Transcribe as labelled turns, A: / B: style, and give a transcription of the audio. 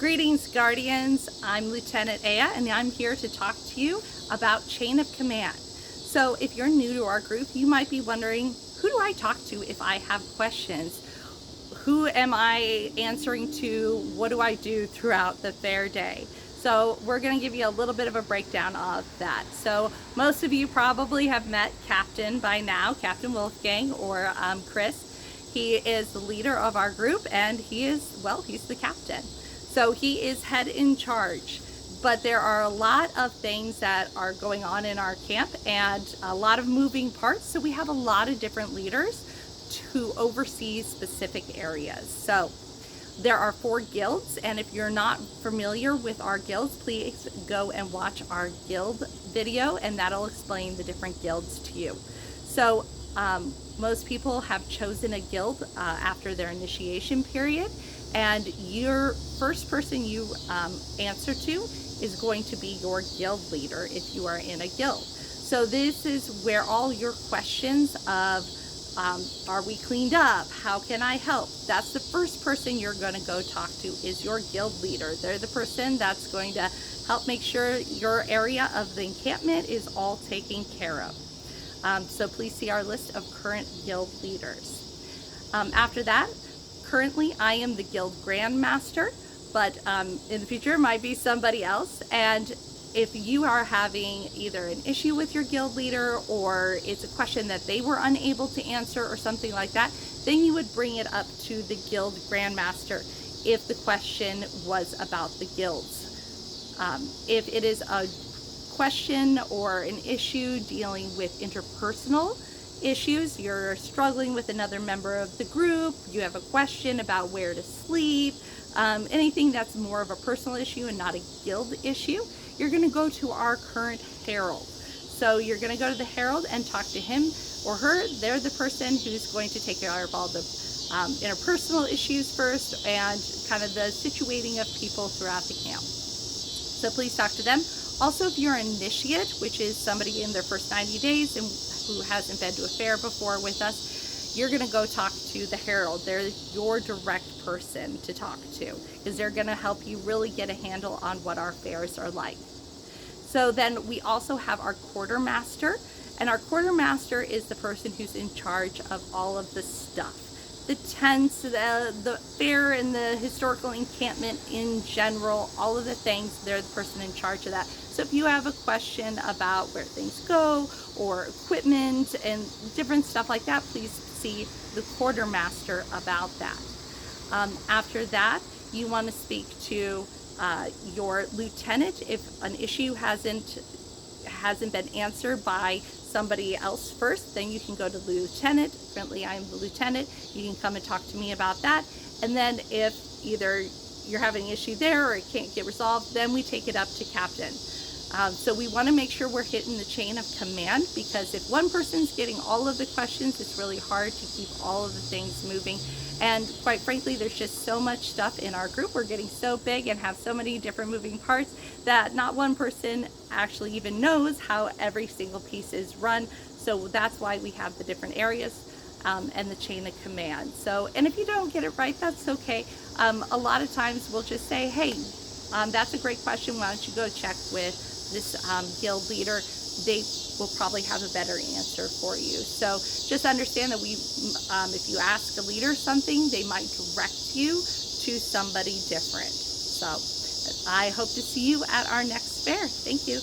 A: Greetings, Guardians. I'm Lieutenant Aya, and I'm here to talk to you about chain of command. So if you're new to our group, you might be wondering, who do I talk to if I have questions? Who am I answering to? What do I do throughout the fair day? So we're going to give you a little bit of a breakdown of that. So most of you probably have met Captain by now, Captain Wolfgang or Chris. He is the leader of our group, and he's the captain. So he is head in charge. But there are a lot of things that are going on in our camp and a lot of moving parts. So we have a lot of different leaders to oversee specific areas. So there are 4 guilds, and if you're not familiar with our guilds, please go and watch our guild video, and that'll explain the different guilds to you. So most people have chosen a guild after their initiation period, and your first person you answer to is going to be your guild leader if you are in a guild. So this is where all your questions of are we cleaned up? How can I help? That's the first person you're going to go talk to is your guild leader. They're the person that's going to help make sure your area of the encampment is all taken care of. So please see our list of current guild leaders. After that, currently I am the guild grandmaster, but in the future it might be somebody else. And if you are having either an issue with your guild leader or it's a question that they were unable to answer or something like that, then you would bring it up to the guild grandmaster if the question was about the guilds. If it is a question or an issue dealing with interpersonal issues, you're struggling with another member of the group, you have a question about where to sleep, anything that's more of a personal issue and not a guild issue, you're going to go to our current herald. So you're going to go to the herald and talk to him or her. They're the person who's going to take care of all the interpersonal issues first and kind of the situating of people throughout the camp. So please talk to them. Also, if you're an initiate, which is somebody in their first 90 days and who hasn't been to a fair before with us, you're going to go talk to the herald. They're your direct person to talk to because they're going to help you really get a handle on what our fairs are like. So then we also have our quartermaster, and our quartermaster is the person who's in charge of all of the stuff. The tents, the fair and the historical encampment in general, all of the things, they're the person in charge of that. So if you have a question about where things go or equipment and different stuff like that, please see the quartermaster about that. After that, you want to speak to your lieutenant if an issue hasn't been answered by somebody else first. Then you can go to the lieutenant. Currently I am the lieutenant. You can come and talk to me about that, and then if either you're having an issue there or it can't get resolved, then we take it up to captain. So we want to make sure we're hitting the chain of command, because if one person's getting all of the questions, it's really hard to keep all of the things moving. And quite frankly, there's just so much stuff in our group. We're getting so big and have so many different moving parts that not one person actually even knows how every single piece is run. So that's why we have the different areas and the chain of command. So, and if you don't get it right, that's okay. A lot of times we'll just say, hey, that's a great question. Why don't you go check with this guild leader? They will probably have a better answer for you. So just understand that if you ask a leader something, they might direct you to somebody different. So I hope to see you at our next fair. Thank you.